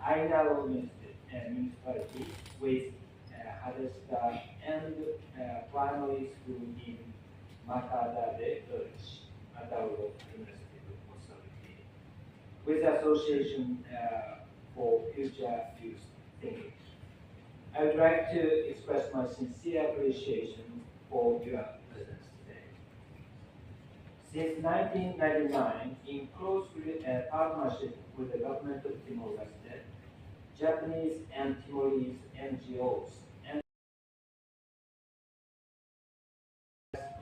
Ainaro municipality with Hadesta and primary school in Makadade Village, Adauro Administrative Authority, with Association for Future Youth Thinking. I would like to express my sincere appreciation for your presence today. Since 1999, in close partnership with the government of Timor-Leste, Japanese and Timorese NGOs and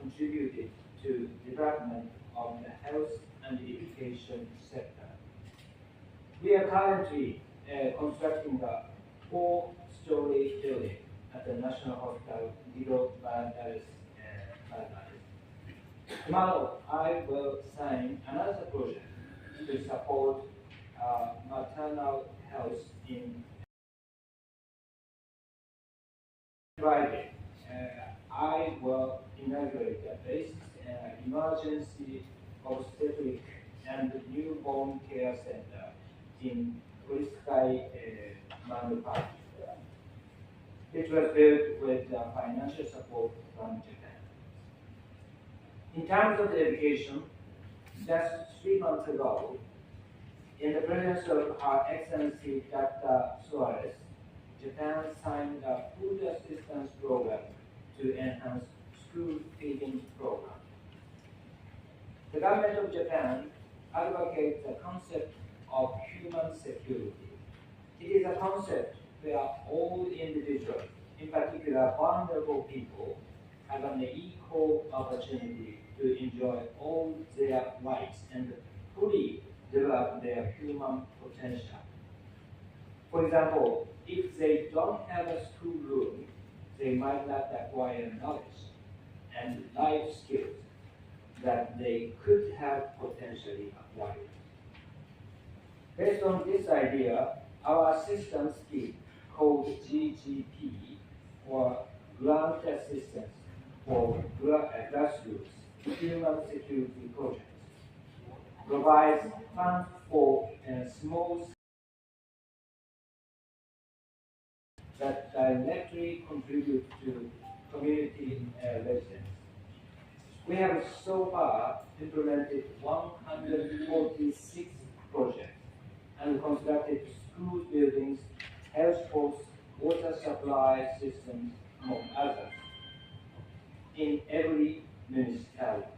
contributed to development of the health and education sector. We are currently constructing a 4-story building at the National Hospital Guido Baladeres. Tomorrow, I will sign another project to support maternal health in Friday. I will inaugurate a basic emergency obstetric and newborn care center in Kuriskai Manupari. It was built with financial support from Japan. In terms of education, just 3 months ago, in the presence of Her Excellency Dr. Suarez, Japan signed a food assistance program to enhance school feeding program. The government of Japan advocates the concept of human security. It is a concept where all individuals, in particular vulnerable people, have an equal opportunity to enjoy all their rights and fully develop their human potential. For example, if they don't have a school room, they might not acquire knowledge and life skills that they could have potentially acquired. Based on this idea, our assistance scheme called GGP, or Grant Assistance for Grassroots Human Security Projects, provides funds for small that directly contribute to community residents. We have so far implemented 146 projects and constructed school buildings, health posts, water supply systems, among others, in every municipality.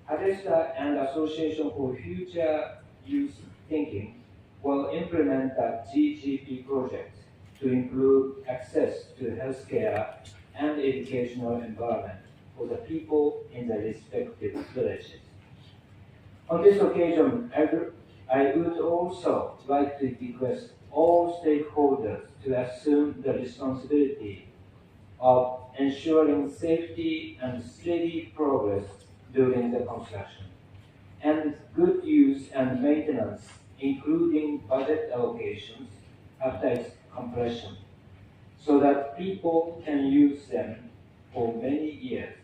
Hadesta and Association for Future Youth Thinking will implement the GGP project to improve access to healthcare and educational environment for the people in the respective villages. On this occasion, I would also like to request all stakeholders to assume the responsibility of ensuring safety and steady progress during the construction, and good use and maintenance, including budget allocations after its completion, so that people can use them for many years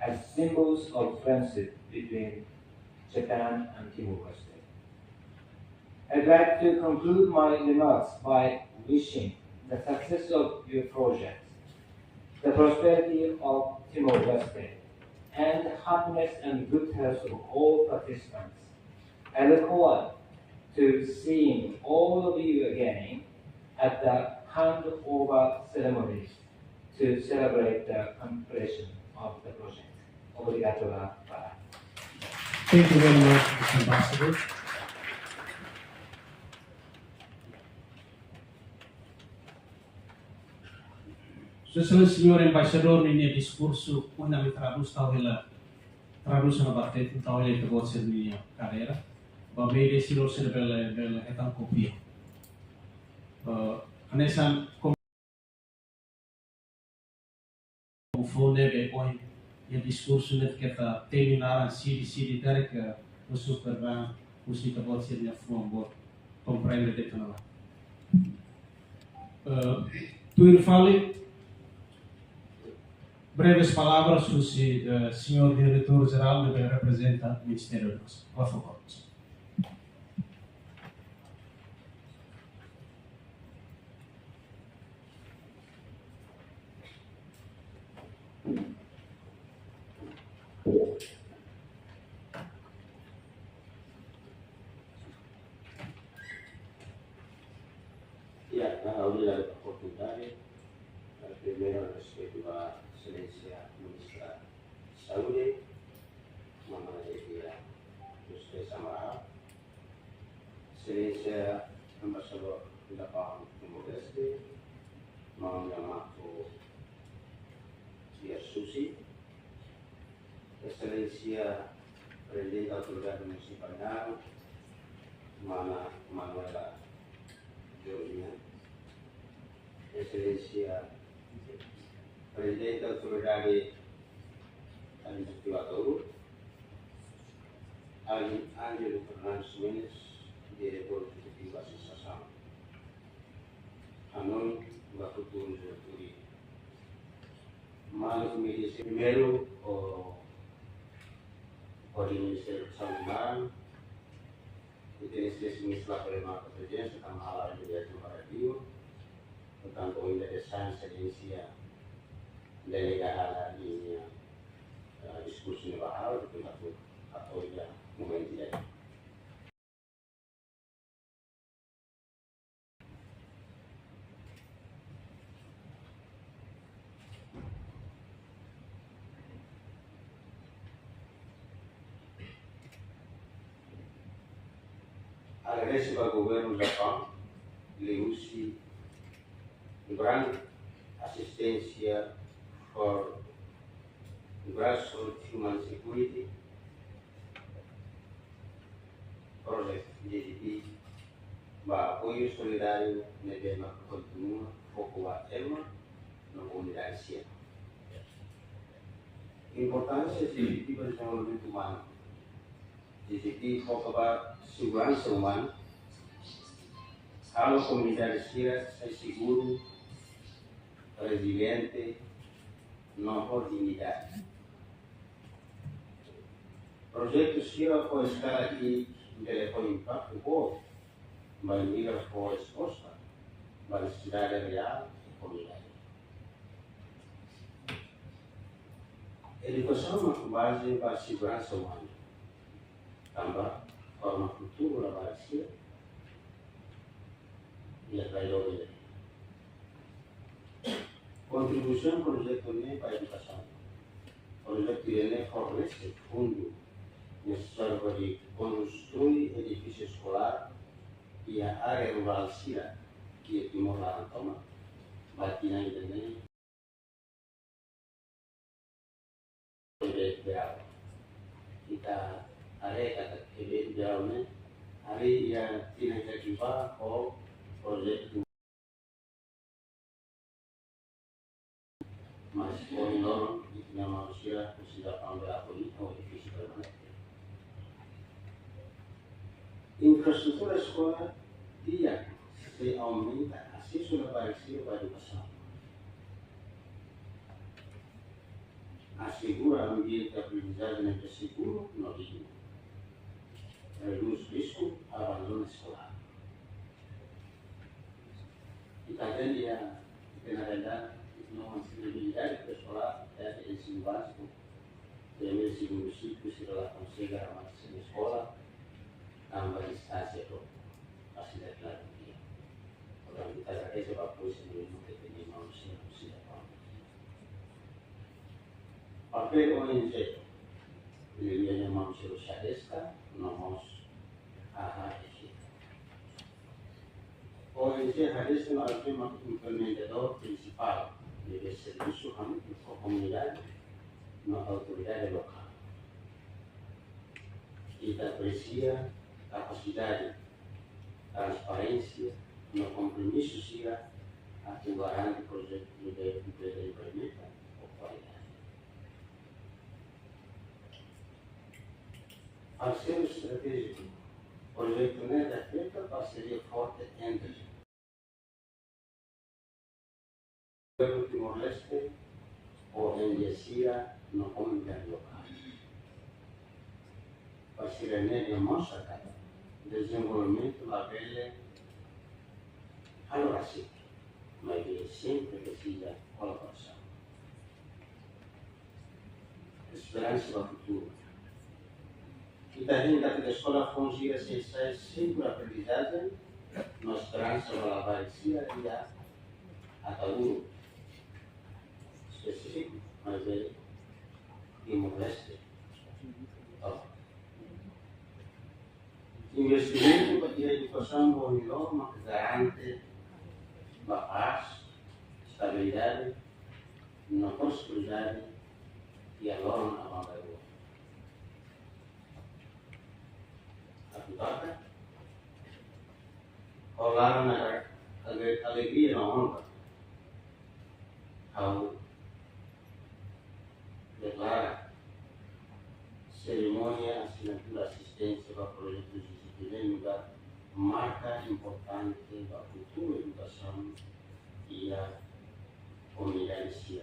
as symbols of friendship between Japan and Timor-Leste. I'd like to conclude my remarks by wishing the success of your project, the prosperity of Timor-Leste, and happiness and good health of all participants. I look forward to seeing all of you again at the handover ceremonies to celebrate the completion of the project. Obrigado. Thank you very much, Mr. Ambassador. Susunod, Senhor Embaixador, ninyo diskurso una mi tradução ela tradução na parte então ele pegou ser minha carreira. Ba mede silo ser bela etan copia. Anesan fone be point e discurso net que tá terminar sidi dari que o supervan o se pode ser minha forma compreender de canal. Tu fale breves palavras do senhor diretor-geral que representa o Ministério da Educação. Por favor. Ya, ahora la oportunidad, primero respeto a Excelencia Ministra Saúde, Mama Elia Yusuf Samara, Excelencia Ambasador Lapang Timor-Leste, Mama Yamato Susi, Excelencia Presidente Autoridad Municipal Naro, Mana Manuela Georgina, Excelencia Presidente Autoridad Administrativa Angelo Fernandes Menes, Diretor Executivo Associação, Hanoi, da Futuro Juventude. Mas me disse primeiro o Ministério de Saúde, e tem esse ministro lá para a presidência, está na área de direito comparativo, portanto, a interessante excelência delegada a linha discurso de barra, depois a toda momento direto. Agradeço ao governo do Japão, Leuci, grande assistência for grassroots human security project GDP, apoio solidário na tema continua foco a tema na comunidade cia. Importância significativa do desenvolvimento humano. GDP foca para segurança humana. A comunidade cia é seguro, resiliente, não por dignidade. O projeto CIRA foi estar aqui, foi impacto bom, mas ele foi exposta para a necessidade real e comunidade. Educação é uma base para a segurança humana, também para uma cultura para a CIRA e a trajetória. Contribuição do projeto NE para a educação. O projeto NE fornece fundo necessário para construir edifício escolar e a área rural Sira, que é Timor-Leste, Batina e Dene, de água. Kita área que de água, ali já tinha que ativar o projeto. Mas o enorme que tinha uma Sira precisa ampliar o edifício permanente. Infraestrutura escolar dia se aumenta acesso ao parecido à educação. Assegura ambiente de aprendizagem seguro no digno. Reduz risco a abandono escolar. E também na realidade, não acessibilidade escolar é o ensino básico. Tem o segundo ciclo, se ela consegue a escola, também distância para a cidade lá do dia. Portanto, kita agradece para a polícia mesmo que tem uma oficina do cidadão. Papel ONG, ele é uma oficina chadesta, nós a ONG Hadesta não é um implementador principal de serviço à comunidade na autoridade local. E aprecia capacidade, transparência, no compromisso siga a que garante o projeto de implementa ou qualidade. Parceiro estratégico, o projeto NET é feita parceria forte entre o governo Timor-Leste, ONG SIRA, na comunidade local. Parceria NET demonstra desenvolvimento da velha allora sì, ma che sempre precisa colaboração. Esperança para o futuro. E também da escola fungira sem sempre aprendizagem nos transfer la parecida dia atau guru spesifik mas Timor Leste. Oh. Investimento para a educação do idioma que garante a paz, estabilidade, na prosperidade e agora na vanguarda. A tutela, olar na alegria na honra, ao declara cerimônia assinatura assistência para projetos disciplina marca importante da cultura educação e a comunidade.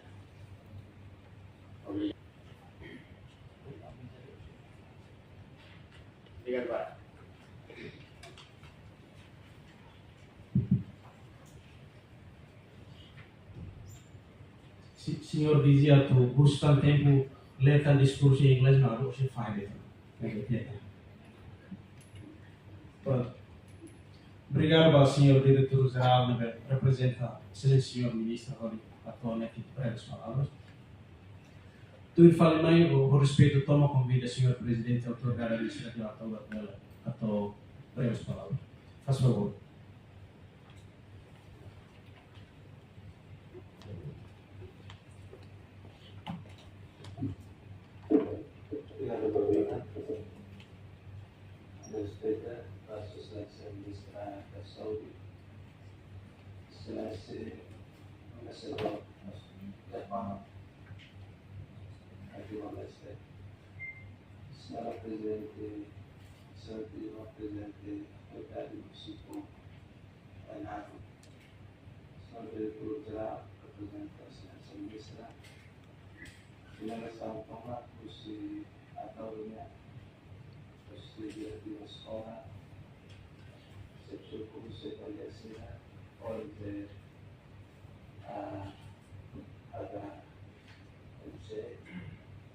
Obrigado. Obrigado, Pak. Senhor dizia tu busca tempo letra discurso em inglês não você faz Obrigado ao senhor diretor-geral que representa o senhor ministro atualmente para as palavras. Tu fala mais o respeito toma convida senhor presidente a otorgar a iniciativa atau breves palavras. Faz favor. Obrigado, Bobina. Respeita a Excelência Ministra da Saúde, Excelência Vencedor da Fama, aqui no Leste, Senhora Presidente, Senhor Presidente do Município Ainado, Senhor Diretor-Geral, representa a Excelência Ministra, Senhora São Tomás, ataunya persetujuan di sekolah secukup sekolah oleh agak usia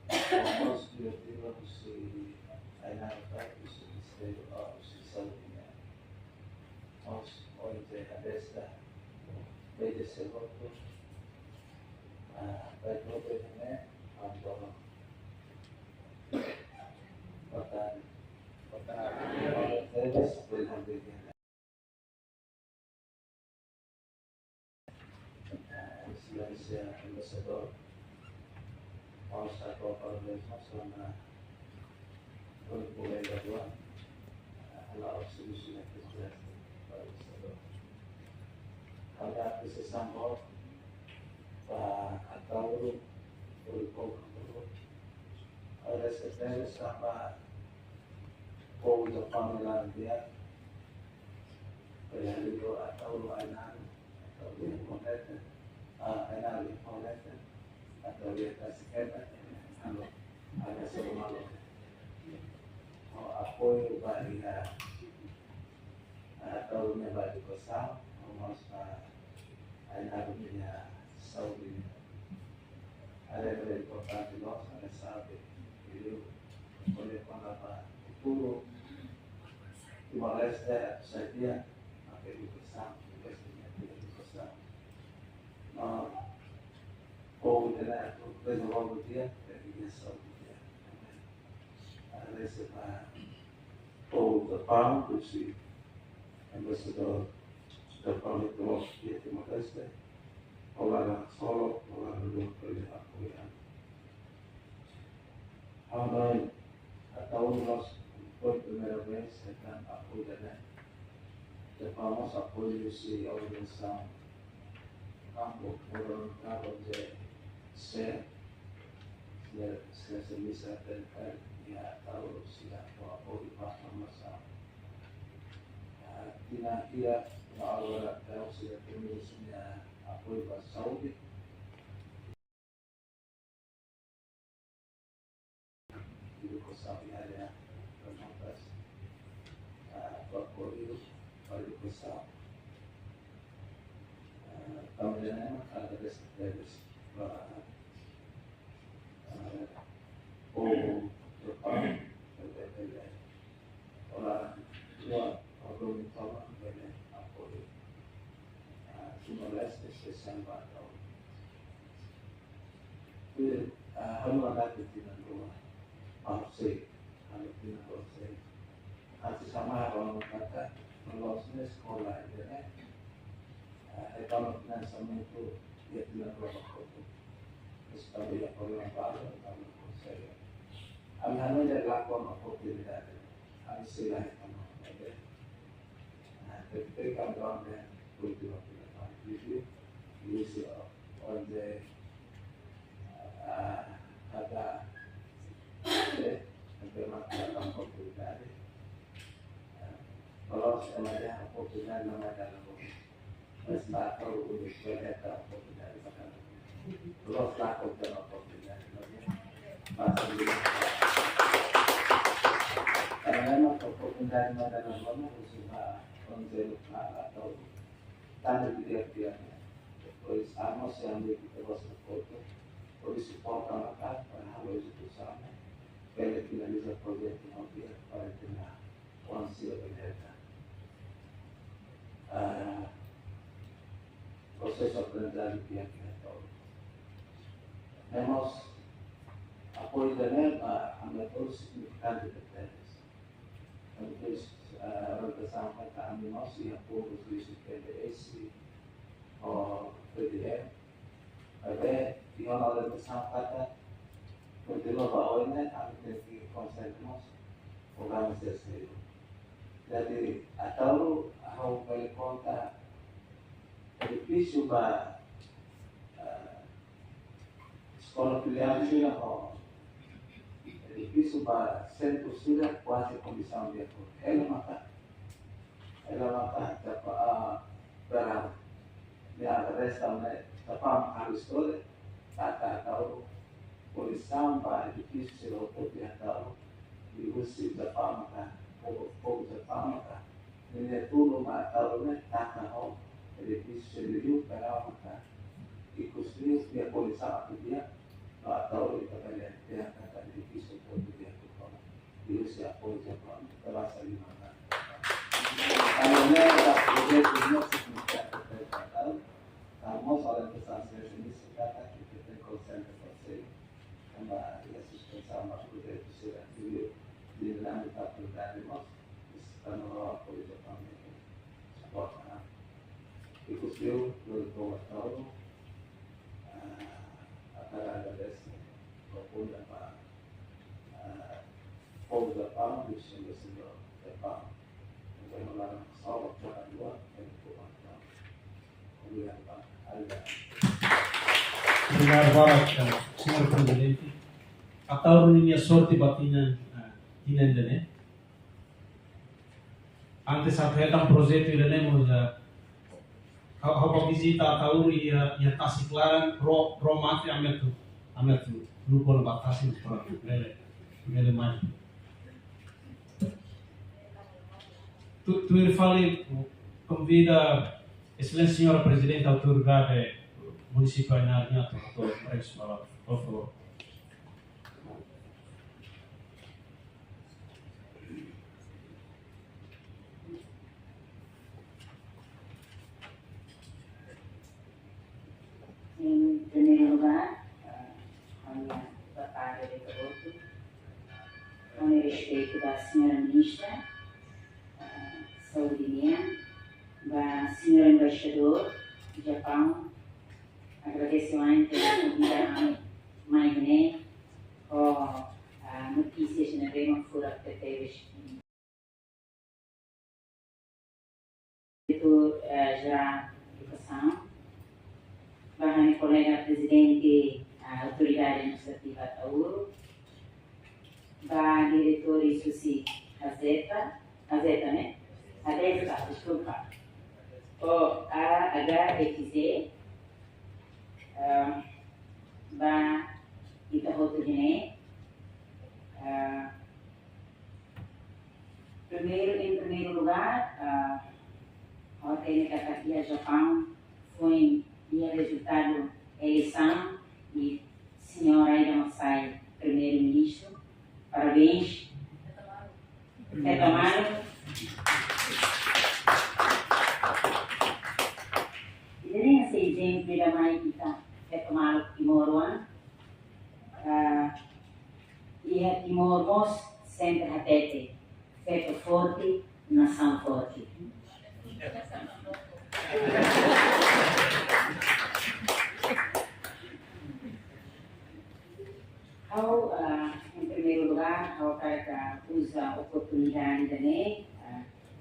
harus tiba-tiba si anak si istri si saudinya harus oleh adesta beda sesuatu baik problemnya atau Excelência Embaixador, vamos estar com a organização na República do Ano, a auxílio que tivesse para o Embaixador. Ada precisamos para atau berkumpul, ada sebenarnya sama kau untuk panggilan dia, itu atau anak atau dia kompeten. Anak yang kompeten atau dia kasihkan ada semua aku bagi atau bagi kosong masa anak punya saudi ada dari kota di Los ada saudi itu boleh apa puluh Timor Leste saja pakai di kosong di kosong kau tidak resolve dia dari saudi dia ada sepa kau terpang kursi Embaixador da Paulo de Timor Leste, olá solo, olá do projeto apoiado. Agora, até hoje nós por primeira vez estamos apoiando, já vamos apoio se a organização campo voluntário de ser serviço até e a tal se a apoio para a formação. Kira-kira kalau sudah penulisnya apoio para saúde itu kosapi ada penontas apoio para kosap kemudian ada deskripsi Jepang orang tua belum tahu bagaimana Timor-Leste, especial para Tauro. Halo agad tinan ko Pausay, halo tinan ko at sama orang kata melosnya sekolah internet. Kalau kita sama itu dia tidak berapa foto. Seperti yang orang baru kalau saya. Alhamdulillah dari lakon apa tidak ada. Harus silah sama ada. Ketika orang yang kultur apa itu isi orang yang ada masalah oportunidad. Kalau sebenarnya oportunidad no ada lagi. Está todo o projeto oportunidade para los lacos de la oportunidad. Karena oportunidad no ada lagi usaha untuk atau tanda dia-dianya. Pois armas yang kita gosta foto, pois suporta a casa para a luz do sama. Ele finaliza o projeto no dia para terminar o ansio de meta. Proceso aprendizagem que aqui na Tauro. Temos apoio da a método significante de temas. Então, a orientação para a nós e apoio dos PDS ou PDE. Até e a orientação para continua para hoje, kami memiliki konsentrasi organisasi. Jadi atau aku balik kontak edifício para escola filial Chile ou edifício para centro Chile quase condição de acordo. Ela mata para berapa? Ya restaurante tapam Aristotle kata tahu condição para edifício Chile ou dia tahu di usi tapam kan pouco tapam kan ini tuh mata tahu ne kata tahu edifício sendiri para maka ikuti dia polisa dia atau dia kata edifício todo dia tuh dia siapa polisa pun terasa di mana kalau mereka proyek ini signifikan terkait kamu soal investasi ini sekarang kita konsen terkait sama ya sistem sama proyek itu sendiri di dalam kita berada mas karena polisa kami support Ikusiu untuk tahu akan ada desa maupun apa Jepang di sini Jepang untuk melarang pesawat cara dua dan kemudian kemudian ada. Obrigado, Barak, Senhor Presidente. A Tauro ninha sorte batina tinendene. Antes a um projeto iremos How visita a Tauro e a Tasiclaran pro mate ametu lupa na batasin para ele mais. Tu ele fale convida excelente senhora presidente autoridade municipal na linha por favor. Em primeiro lugar, a minha batalha de voto, com o respeito da senhora ministra, saúde minha, da senhora embaixador do Japão, agradecimento pela convida a Maine, com notícias na Rema Fura que teve diretor-geral de educação, bahkan kolega presidente autoridade administrativa Tauro, bahkan diretor Susi Azeta, né? Azeta, desculpa. O HFZ, bahkan kita hotu gini. Em primeiro lugar, a técnica Japão foi dia resultado eleição de senhora Aida Massai, primeiro-ministro. Parabéns. Retomaram. ajuda mais kita tomar Timor-One. E a Timor-Mos sempre repete, feito forte, nação forte. Em primeiro lugar, eu quero usar a oportunidade também,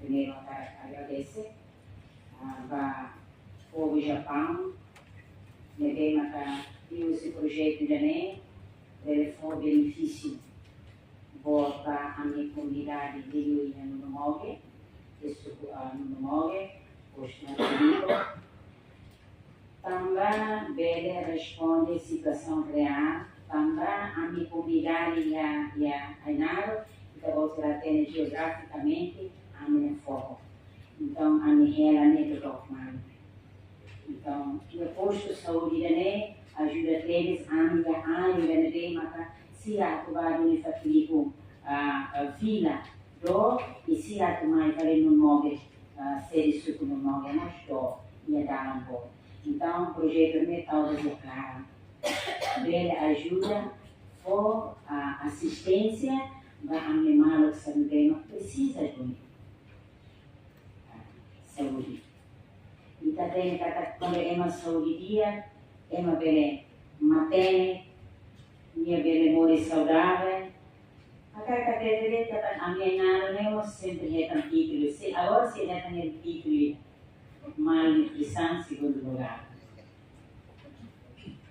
primeiro eu quero agradecer ao povo do Japão, também para esse projeto também, ele foi benefício para a minha comunidade de Ilha no Mogue, no Mogue, posto na Comigo. Também ele responde à situação real. Também a minha comunidade e a Ainaro, que você tem geograficamente a minha foco. Então, a minha ela é do Rockman. Então, o posto de saúde também ajuda eles a minha bem, maka se atuar no fatilico a fila do e se atuar para no móvel ser isso no móvel nós do e dar um pouco. Então, o projeto metal de cara ele ajuda for a assistência para animal que também precisa de saúde. E também quando é uma saúde dia é uma bela mantém minha bela memória saudável. A minha nada não sempre é tão título. Agora se é tão título malnutrição segundo lugar.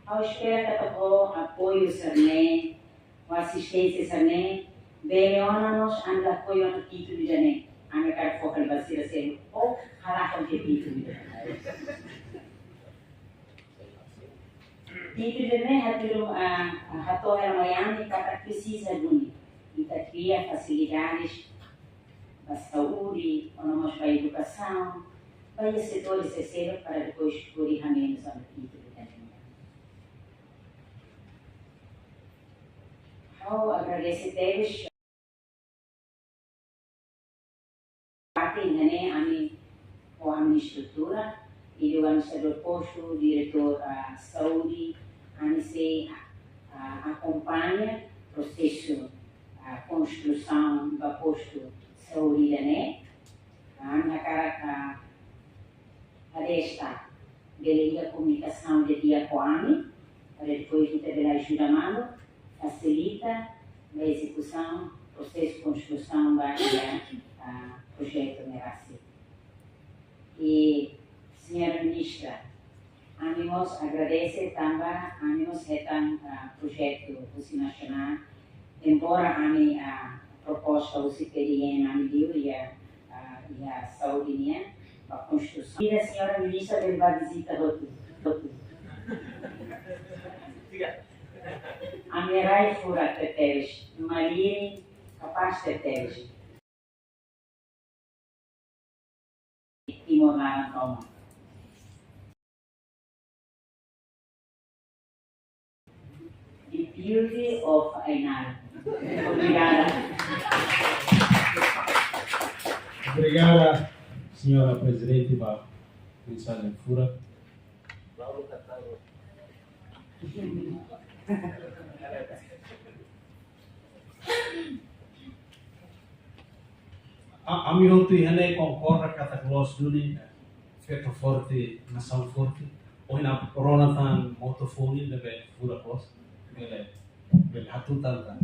Eu espero que o apoio também, a assistência também, bem-nos anda apoio no título de nem. A minha cara foca vai ser assim, ou harapam de título. Título de nem a tua Miami que precisa de um e que cria facilidades para a saúde, para a educação, para os setores terceiros para depois correr menos ao título. Eu agradeço a eles. Parte também a minha estrutura, e do administrador posto, o diretor da saúde, se acompanha o processo a construção do posto de saúde também. A minha cara desta delega comunicação de dia com a mim, para depois de ter ajuda mano, facilita a execução, processo de construção do projeto Merasi. E, senhora ministra, nós agradecemos também a projeto nacional, embora a proposta do CPDN e a saúde a construção. E a senhora ministra veio a visita do a Mirai fura teteres, Maliri capaz teteres. E morar como. The beauty of Ainara. Obrigada. Obrigada, senhora presidente, pela mensagem fura. A minha opinião concorda com a gloss duli, feito forte, nação forte. Hoje na corona tan motofone deve fura gloss, ele hatutan tan.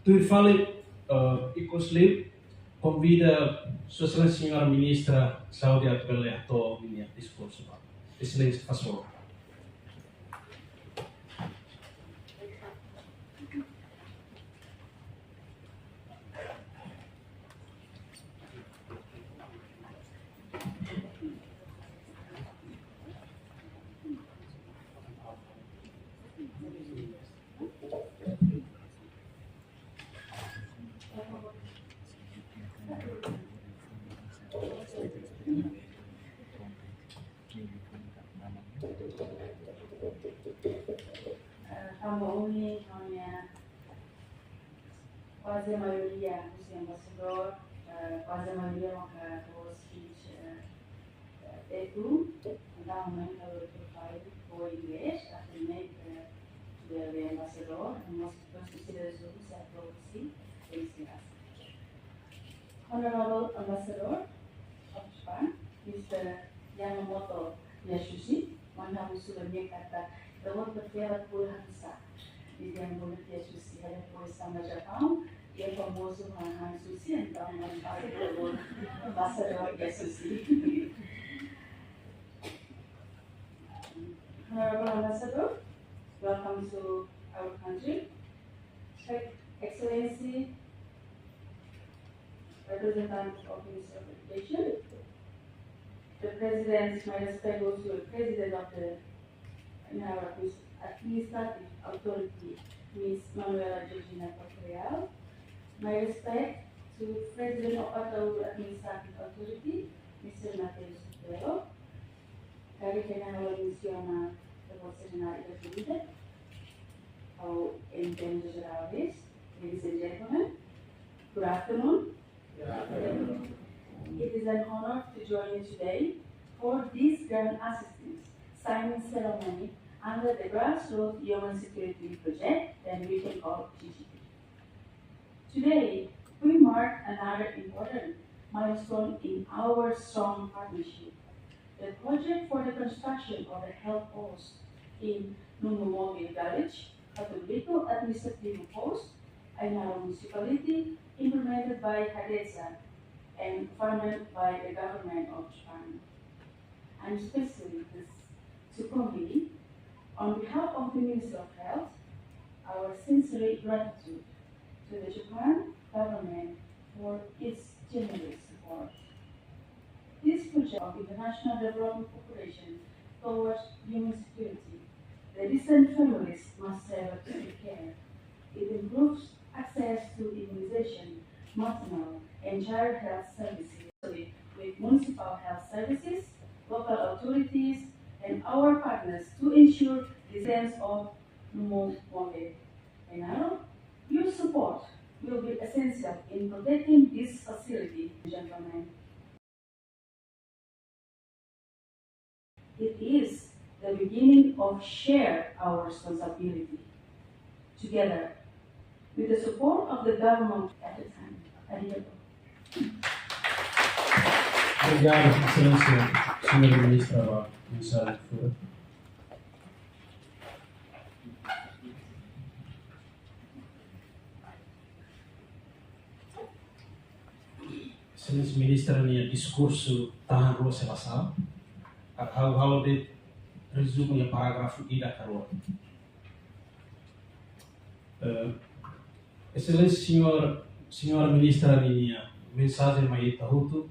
Tu fale Icoslim convida sua senhora ministra Saudi Abdel Atto minha discurso. Excelente, faz favor. Quase a maioria do seu ambassador, quase a maioria do speech They do, the government will provide for US as we make the ambassador and most considered those that oversee ACS. Honorable Ambassador of Japan, Mr. Yamamoto Yasushi, manabu sudah kata bahwa bertiap puluhan besar di yang boleh Yasushi ada boleh sama Jepang, ia famoso Han Sushi então Ambassador Yasushi. Honorable Ambassador, welcome to our country. Excellency, representative of Minister of Education, the President, my respect goes to the President of the Administrative Authority, Ms. Manuela Georgina Correal. My respect to President of the Administrative Authority, Mr. Mateo Sotelo. Cari que não menciona a vossa cenária da vida, ou em termos gerais, ladies and gentlemen, good afternoon. It is an honor to join you today for this grand assistance signing ceremony under the Grassroots Human Security Project that we can call GGP. Today, we mark another important milestone in our strong partnership. The project for the construction of the health post in Nungumogi Village, Katoliko Administrative Post, Ainaro Municipality, implemented by HADESA and funded by the government of Japan. And especially this Sukhumvit, on behalf of the Ministry of Health, our sincere gratitude to the Japan government for its generous support. This project of international development cooperation towards human security, the decent families must have extra care. It improves access to immunization, maternal and child health services with municipal health services, local authorities, and our partners to ensure the sense of Nungumogi. And now, your support will be essential in protecting this facility, gentlemen. It is the beginning of share our responsibility together with the support of the government at the time. Arigato. Obrigado, Excelência, Senhora Ministra da Mensagem Futura. Excelência Ministra, nia discurso tahan rua selasa, hal-hal de resumo ya paragrafo ida karua. Excelência Senhora Ministra, nia mensagem mai tahutu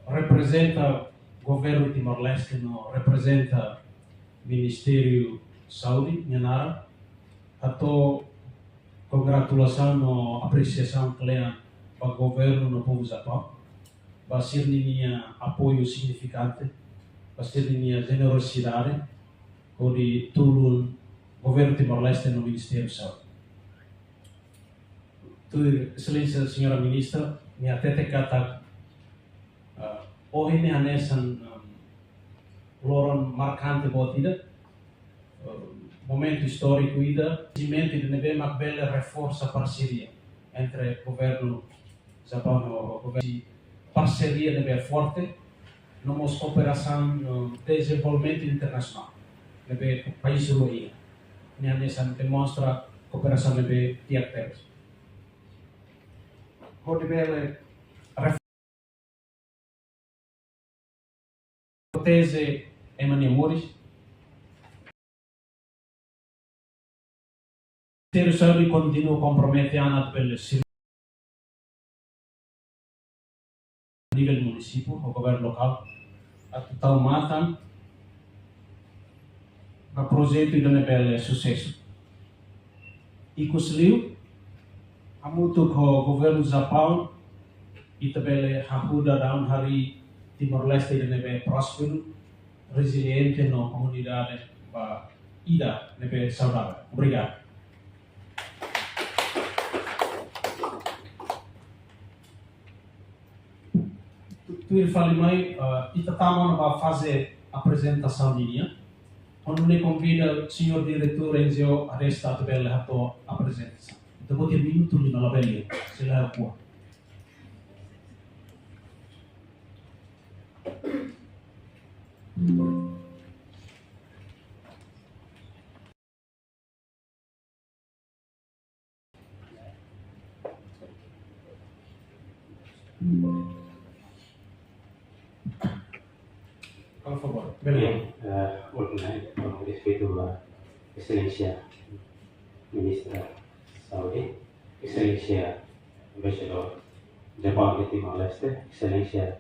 representa governo Timor-Leste, no representa Ministério Saúde, Nyanara, atau congratulação no apreciação kalian para o governo no povo Japão, basir minha apoio significante, basir minha generosidade, o de turun governo Timor-Leste no Ministério Saúde. Excelência Senhora Ministra, minha tete kata ini hanesan loron marcante buat ida, momento histórico ida, cimento de nebe makbele reforça parceria entre governo Japão e governo, parceria nebe forte, nomos cooperação no desenvolvimento internacional, nebe país luia, ini hanesan demonstra cooperação nebe tiap terus. Hodibele protese Emmanuel Moris. O Ministério da Saúde continua comprometendo pelo nível do município, o governo local, a total matan o projeto de nível sucesso. E cusliu a muito com o governo do Japão e também a ajuda da hari Timor-Leste nebe próspero, resiliente na comunidade ida nebe saudável. Obrigado. tu il fali mai itatamo na fase apresentação linha quando ne convida o senhor diretor Enzio a resta bella hato a presença dopo che minuto lì la bella se la qua por favor Bem, com respeito à Excelência Ministra Saúde, Excelência Embaixador Japão de Timor-Leste, Excelência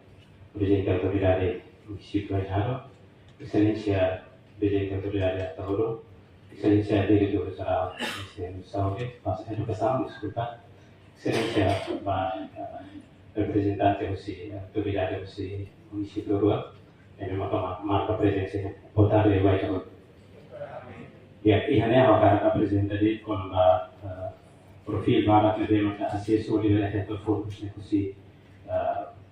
Presidente da Autoridade Municipal Jaro, Excelência Presidente da Autoridade Atauro, Excelência Diretor-Geral do Ministério da Saúde, Nossa Educação, desculpa, Excelência Representante da Autoridade do Município Rua, e marca presença votar de vai também. Ya, ihane akan representasi con profil barat na demo ka acesso di relato fokus ne kusi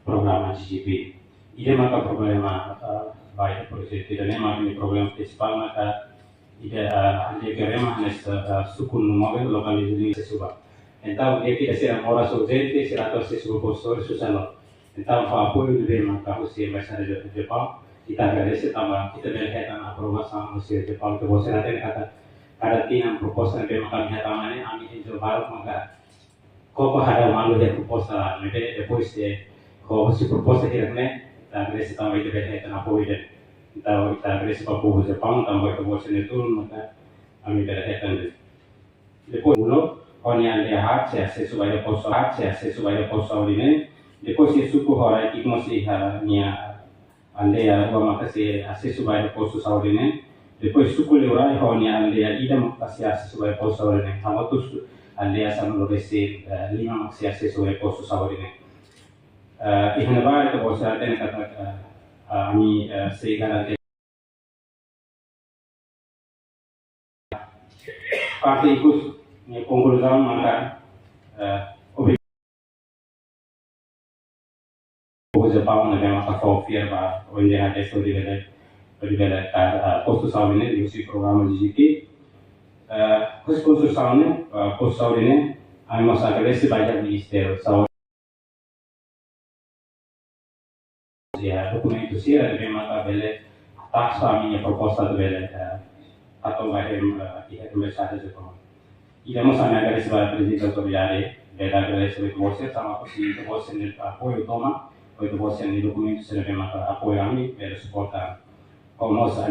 programa GGP. Ide maka problema vai projeto ide maka problema principal maka ide ande kerema nesta sukun móvel localizado sesuba. Então, dia que será horas urgente, será todo sesuba postor susano. Então, para apoio do bem maka kusi embaixada de Japão, kita agradece também kita melihat aprovação do Japão que você nanti kata ada tinang proposal yang kami hataman ini, kami hijau baru maka kau ada malu ya proposal, nanti depois kau si proposal hirapnya, kita agresi tambah itu berkaitan apa itu, kita agresi papu Jepang tambah itu bosan itu maka kami berkaitan itu. Depois uno, kami anda hak saya sesuai posal ini, depois si suku orang itu masih nia anda gua maka si sesuai posal ini. Depois suku leurai honia aldeia ida maksiasi sesuai posto saurine. Hamatus aldeia sama loresi 5 maksiasi sesuai posto saurine. Ihana ba itu bosa ten kata ami sehingga parti ikut ni konklusi maka Jepang na maka kofir ba onde ada story developer posto saurine di usi programa GGP. Posto saurine ami masa agresi banyak minister saur ya dokumento sia de maka bele taksa minha proposta de bele atau vai começar a dizer como ida masa agresi para presidente autoridade bela agresi com você sama si você no apoio toma itu você no documento se de maka apoio ami bele suportar como nós a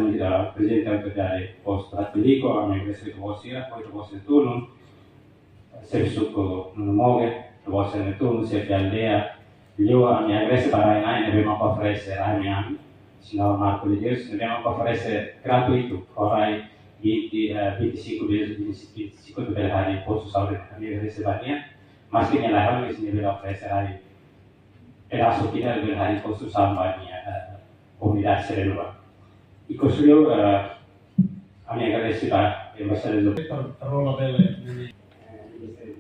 presidente da autoridade posto atlico a minha agresi com você apoio você turno serviço com no moge você no turno se de aldeia io a minha agresi para aí devemos oferecer a minha sinal marco de Deus devemos oferecer gratuito para 25 de hari posto saúde a minha agresi banyak mas que minha lahir mesmo devemos oferecer aí pedaço que é de hari posto saúde banyak comunidade serena e construiu a minha agresi para embaixador rola belle